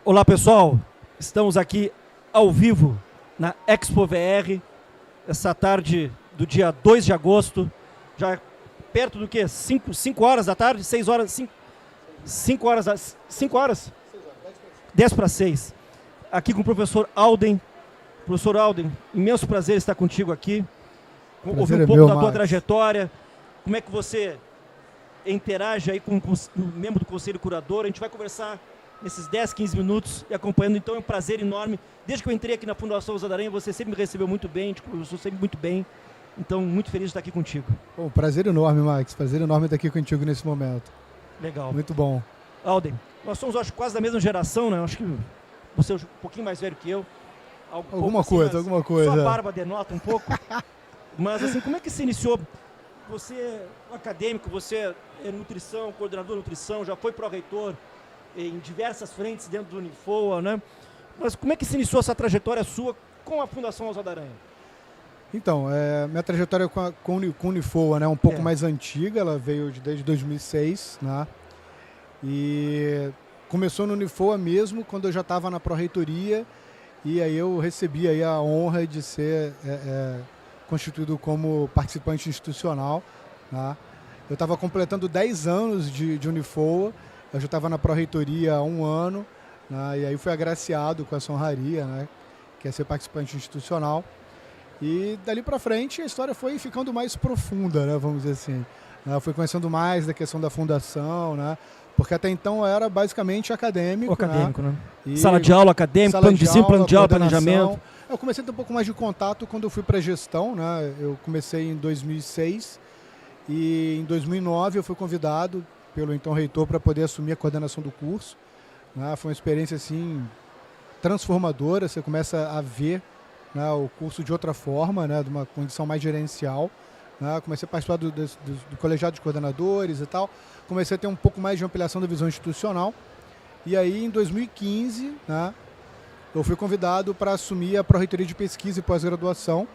Olá pessoal, estamos aqui ao vivo na Expo VR, essa tarde do dia 2 de agosto, já perto do que? 5 horas da tarde? 6 horas? 5 horas? 5 horas? 10 para 6. Aqui com o professor Alden. Professor Alden, imenso prazer estar contigo aqui. Ouvir um pouco da tua trajetória, como é que você interage aí com o membro do Conselho Curador. A gente vai conversar nesses 10, 15 minutos e acompanhando, então é um prazer enorme. Desde que eu entrei aqui na Fundação Rosa da Aranha, você sempre me recebeu muito bem, a gente conversou sempre muito bem. Então, muito feliz de estar aqui contigo. Bom, prazer enorme, Max. Prazer enorme estar aqui contigo nesse momento. Legal. Muito bom. Alden, nós somos, acho, quase da mesma geração, né? Acho que você é um pouquinho mais velho que eu. Alguma coisa. Sua barba denota um pouco. Mas, assim, como é que se iniciou? Você é acadêmico, você é nutrição, coordenador de nutrição, já foi pró-reitor em diversas frentes dentro do Unifoa, né? Mas como é que se iniciou essa trajetória sua com a Fundação Rosa da Aranha? Então, minha trajetória com o Unifoa, né, é um pouco mais antiga, ela veio desde 2006, né? E começou no Unifoa mesmo quando eu já estava na pró-reitoria, e aí eu recebi aí a honra de ser constituído como participante institucional, né? Eu estava completando 10 anos de Unifoa, eu já estava na pró-reitoria há 1 ano, né? E aí fui agraciado com essa honraria, né, que é ser participante institucional. E dali para frente a história foi ficando mais profunda, né, vamos dizer assim. Eu fui conhecendo mais da questão da fundação, né, porque até então eu era basicamente acadêmico. Né? Sala de aula, acadêmico, plano de aula, planejamento. Eu comecei a ter um pouco mais de contato quando eu fui para a gestão, né. Eu comecei em 2006 e em 2009 eu fui convidado pelo então reitor para poder assumir a coordenação do curso, né. Foi uma experiência assim transformadora, você começa a ver, né, o curso de outra forma, né, de uma condição mais gerencial, né. Comecei a participar do colegiado de coordenadores e tal, comecei a ter um pouco mais de ampliação da visão institucional, e aí em 2015, né, eu fui convidado para assumir a Pró-Reitoria de Pesquisa e Pós-Graduação,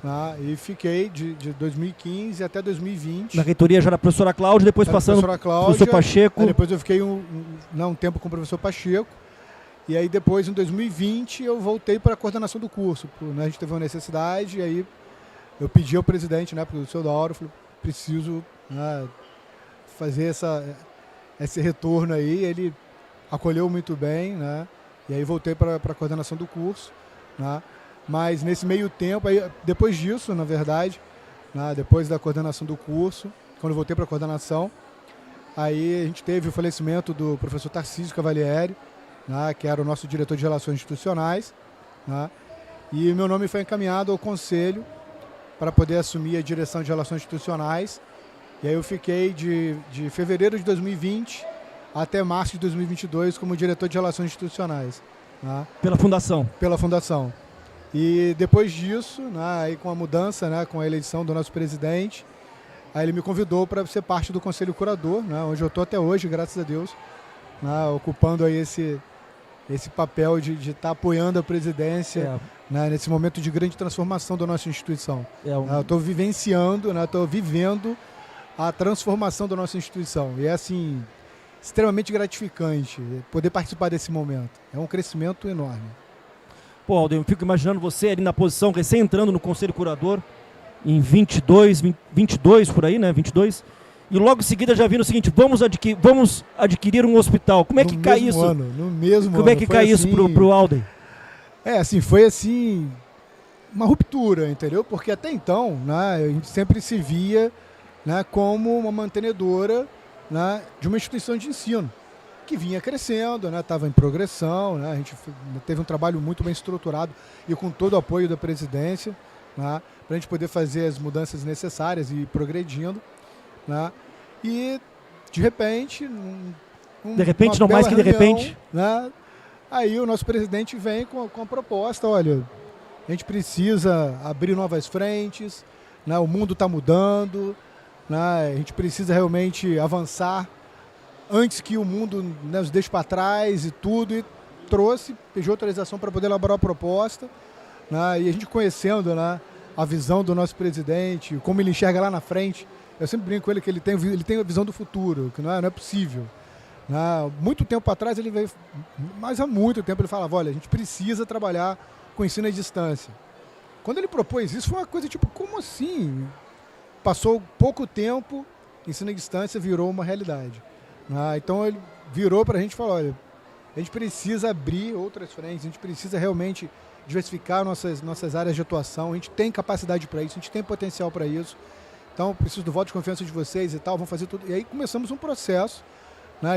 né, e fiquei de 2015 até 2020. Na reitoria já era a professora Cláudia, depois passando para o professor Pacheco. Aí depois eu fiquei um tempo com o professor Pacheco. E aí depois, em 2020, eu voltei para a coordenação do curso. Né? A gente teve uma necessidade, e aí eu pedi ao presidente, né, para o seu Dauro, falei, preciso, né, fazer esse retorno aí. Ele acolheu muito bem, né? E aí voltei para a coordenação do curso. Né? Mas nesse meio tempo, aí, depois disso, na verdade, né, depois da coordenação do curso, quando eu voltei para a coordenação, aí a gente teve o falecimento do professor Tarcísio Cavalieri, né, que era o nosso diretor de Relações Institucionais, né, e meu nome foi encaminhado ao Conselho para poder assumir a direção de Relações Institucionais, e aí eu fiquei de fevereiro de 2020 até março de 2022 como diretor de Relações Institucionais. Né, pela Fundação? Pela Fundação. E depois disso, né, aí com a mudança, né, com a eleição do nosso presidente, aí ele me convidou para ser parte do Conselho Curador, né, onde eu estou até hoje, graças a Deus, né, ocupando aí esse papel de estar apoiando a presidência, né, nesse momento de grande transformação da nossa instituição. Eu estou vivenciando, né, estou vivendo a transformação da nossa instituição. E é assim, extremamente gratificante poder participar desse momento. É um crescimento enorme. Pô, Alden, eu fico imaginando você ali na posição, recém entrando no Conselho Curador, em 22 por aí, né? 22. E logo em seguida já vindo o seguinte, vamos adquirir um hospital. Como é que cai isso? No mesmo ano. Como é que cai isso pro Alden? Assim, foi assim, uma ruptura, entendeu? Porque até então, né, a gente sempre se via, né, como uma mantenedora, né, de uma instituição de ensino que vinha crescendo, né, estava em progressão, né, a gente teve um trabalho muito bem estruturado e com todo o apoio da presidência, né, para a gente poder fazer as mudanças necessárias e ir progredindo. Né? E de repente, não mais que de repente, né? Aí o nosso presidente vem com a proposta, olha, a gente precisa abrir novas frentes, né? O mundo está mudando, né? A gente precisa realmente avançar antes que o mundo, né, nos deixe para trás e tudo, e pediu autorização para poder elaborar a proposta, né? E a gente conhecendo, né, a visão do nosso presidente, como ele enxerga lá na frente. Eu sempre brinco com ele que ele tem a visão do futuro, que não é possível. Muito tempo atrás ele veio, mas há muito tempo ele falava, olha, a gente precisa trabalhar com ensino à distância. Quando ele propôs isso, foi uma coisa tipo, como assim? Passou pouco tempo, ensino à distância virou uma realidade. Então ele virou para a gente e falou, olha, a gente precisa abrir outras frentes, a gente precisa realmente diversificar nossas áreas de atuação, a gente tem capacidade para isso, a gente tem potencial para isso, então preciso do voto de confiança de vocês e tal, vamos fazer tudo. E aí começamos um processo,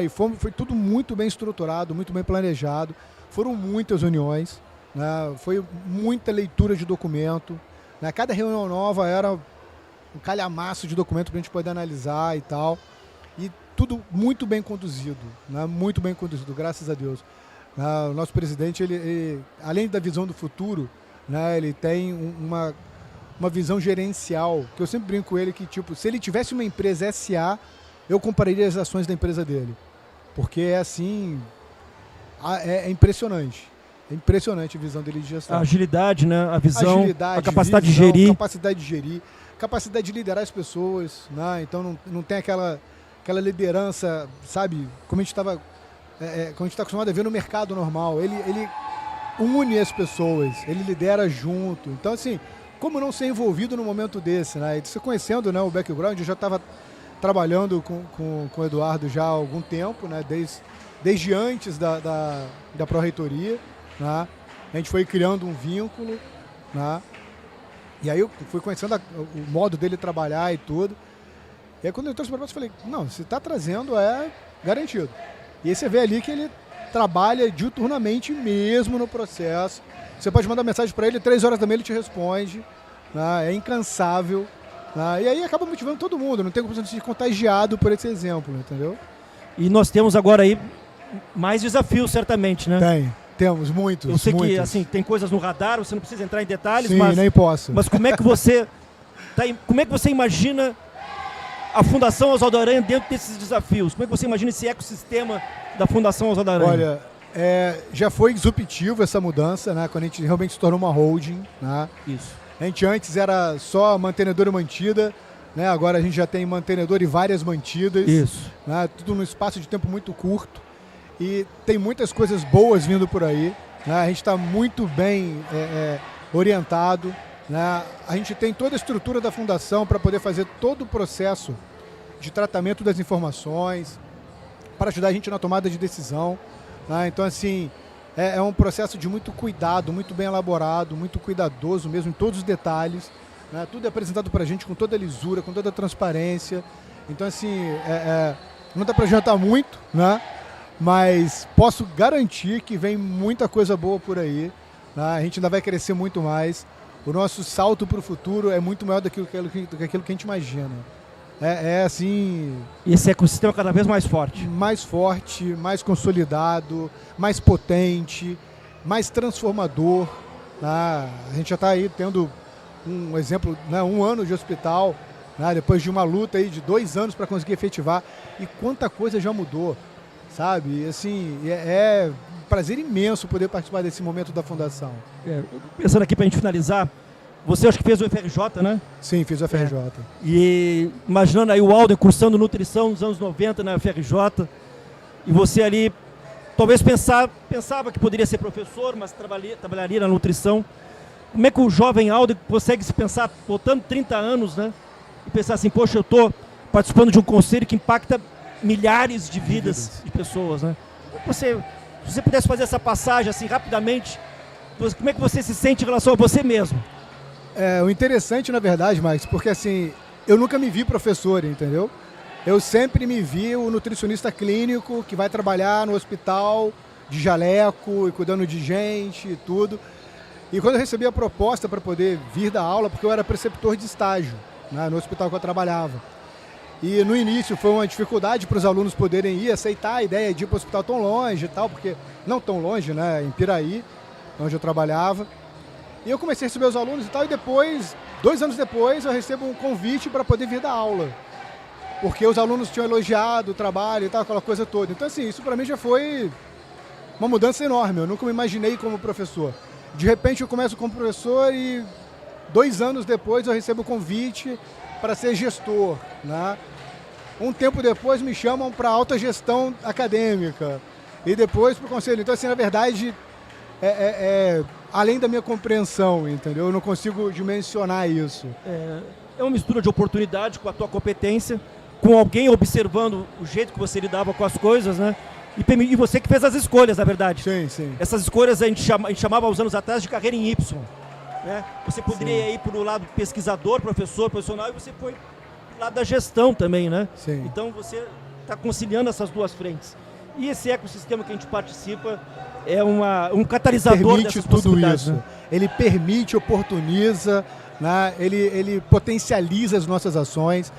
e foi tudo muito bem estruturado, muito bem planejado, foram muitas uniões, foi muita leitura de documento, cada reunião nova era um calhamaço de documento para a gente poder analisar e tal, e tudo muito bem conduzido, graças a Deus. O nosso presidente, ele, além da visão do futuro, ele tem uma visão gerencial, que eu sempre brinco com ele que, tipo, se ele tivesse uma empresa SA, eu compraria as ações da empresa dele. Porque é assim, é impressionante. É impressionante a visão dele de gestão. A agilidade, né? A visão, a capacidade de gerir. Capacidade de liderar as pessoas, Então não tem aquela liderança, sabe, como a gente estava... como a gente está acostumado a ver no mercado normal, ele une as pessoas, ele lidera junto. Então, assim, como não ser envolvido num momento desse, Você conhecendo, o background, eu já estava trabalhando com o Eduardo já há algum tempo, desde antes da pró-reitoria, A gente foi criando um vínculo, E aí eu fui conhecendo o modo dele trabalhar e tudo. E aí quando eu trouxe para o propósito, eu falei, não, se está trazendo é garantido. E aí você vê ali que ele trabalha diuturnamente mesmo no processo. Você pode mandar mensagem para ele, 3 horas da manhã ele te responde, é incansável. E aí acaba motivando todo mundo, não tem como se contagiado por esse exemplo, entendeu? E nós temos agora aí mais desafios, certamente, né? Temos muitos. Eu sei que assim, tem coisas no radar, você não precisa entrar em detalhes, Sim, nem posso. Mas como é que você imagina a Fundação Oswaldo Aranha dentro desses desafios? Como é que você imagina esse ecossistema da Fundação Oswaldo Aranha? Olha, já foi disruptivo essa mudança, quando a gente realmente se tornou uma holding. Isso. A gente antes era só mantenedora mantida, agora a gente já tem mantenedor e várias mantidas. Isso. Tudo num espaço de tempo muito curto. E tem muitas coisas boas vindo por aí. A gente está muito bem orientado. A gente tem toda a estrutura da fundação para poder fazer todo o processo de tratamento das informações, para ajudar a gente na tomada de decisão. Então, assim, é um processo de muito cuidado, muito bem elaborado, muito cuidadoso mesmo em todos os detalhes. Tudo é apresentado para a gente com toda a lisura, com toda a transparência. Então, assim, não dá para adiantar muito, mas posso garantir que vem muita coisa boa por aí. A gente ainda vai crescer muito mais. O nosso salto para o futuro é muito maior do que aquilo que a gente imagina. Assim... E esse ecossistema é cada vez mais forte. Mais forte, mais consolidado, mais potente, mais transformador. A gente já está aí tendo um exemplo, 1 ano de hospital, depois de uma luta aí de 2 anos para conseguir efetivar. E quanta coisa já mudou, sabe? Assim, é um prazer imenso poder participar desse momento da Fundação. Pensando aqui para a gente finalizar, você acho que fez o FRJ, né? Sim, fiz o FRJ. E imaginando aí o Alden cursando nutrição nos anos 90 na FRJ, e você ali talvez pensava que poderia ser professor, mas trabalharia na nutrição. Como é que o jovem Alden consegue se pensar, botando 30 anos, e pensar assim, poxa, eu estou participando de um conselho que impacta milhares de vidas de pessoas, Se você pudesse fazer essa passagem assim rapidamente, como é que você se sente em relação a você mesmo? O interessante, na verdade, Max, porque assim, eu nunca me vi professor, entendeu? Eu sempre me vi o nutricionista clínico que vai trabalhar no hospital de jaleco e cuidando de gente e tudo. E quando eu recebi a proposta para poder vir dar aula, porque eu era preceptor de estágio, no hospital que eu trabalhava. E no início foi uma dificuldade para os alunos poderem ir, aceitar a ideia de ir para o hospital tão longe e tal, porque não tão longe, em Piraí, onde eu trabalhava. E eu comecei a receber os alunos e tal, e depois, 2 anos depois, eu recebo um convite para poder vir dar aula. Porque os alunos tinham elogiado o trabalho e tal, aquela coisa toda. Então, assim, isso para mim já foi uma mudança enorme. Eu nunca me imaginei como professor. De repente eu começo como professor e 2 anos depois eu recebo o convite para ser gestor, Um tempo depois me chamam para alta gestão acadêmica e depois para o conselho. Então, assim, na verdade, além da minha compreensão, entendeu? Eu não consigo dimensionar isso. É uma mistura de oportunidade com a tua competência, com alguém observando o jeito que você lidava com as coisas, né? E você que fez as escolhas, na verdade. Sim, sim. Essas escolhas a gente chamava há uns anos atrás de carreira em Y. Né? Você poderia ir para o lado pesquisador, professor, profissional, e você foi para o lado da gestão também, né? Sim. Então você está conciliando essas duas frentes. E esse ecossistema que a gente participa é um catalisador dessas possibilidades. Tudo isso. Né? Ele permite, oportuniza, né? Ele potencializa as nossas ações.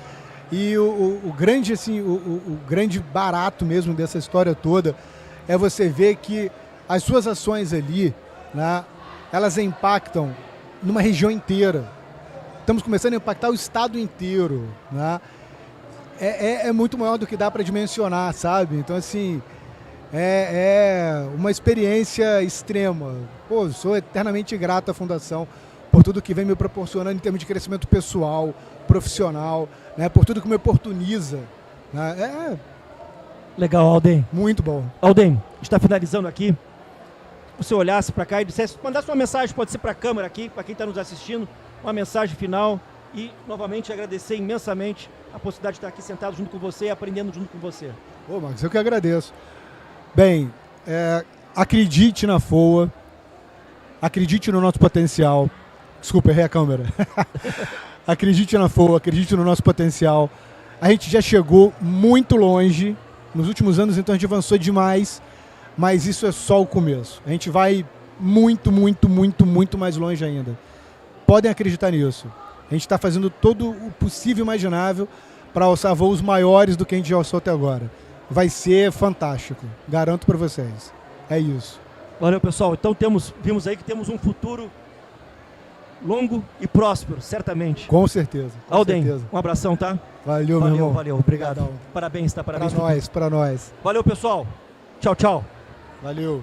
E o grande, assim, o grande barato mesmo dessa história toda é você ver que as suas ações ali, né, elas impactam numa região inteira. Estamos começando a impactar o estado inteiro, né? É muito maior do que dá para dimensionar, sabe? Então, assim, é uma experiência extrema. Pô, sou eternamente grato à Fundação por tudo que vem me proporcionando em termos de crescimento pessoal, profissional, né? Por tudo que me oportuniza. Né? Legal, Alden. Muito bom. Alden, a gente está finalizando aqui. Se você olhasse para cá e dissesse, mandasse uma mensagem, pode ser para a câmera aqui, para quem está nos assistindo, uma mensagem final e, novamente, agradecer imensamente a possibilidade de estar aqui sentado junto com você e aprendendo junto com você. Ô, Marcos, eu que agradeço. Bem, acredite na FOA, acredite no nosso potencial. Desculpa, errei a câmera. Acredite na FOA, acredite no nosso potencial. A gente já chegou muito longe. Nos últimos anos, então, a gente avançou demais. Mas isso é só o começo. A gente vai muito, muito, muito, muito mais longe ainda. Podem acreditar nisso. A gente está fazendo todo o possível e imaginável para alçar voos maiores do que a gente já alçou até agora. Vai ser fantástico. Garanto para vocês. É isso. Valeu, pessoal. Então vimos aí que temos um futuro longo e próspero, certamente. Com certeza. Com Alden, certeza. um abração, tá? Valeu, meu irmão. Valeu. Obrigado. Obrigadão. Parabéns, tá? Parabéns. Para nós. Valeu, pessoal. Tchau, tchau. Valeu.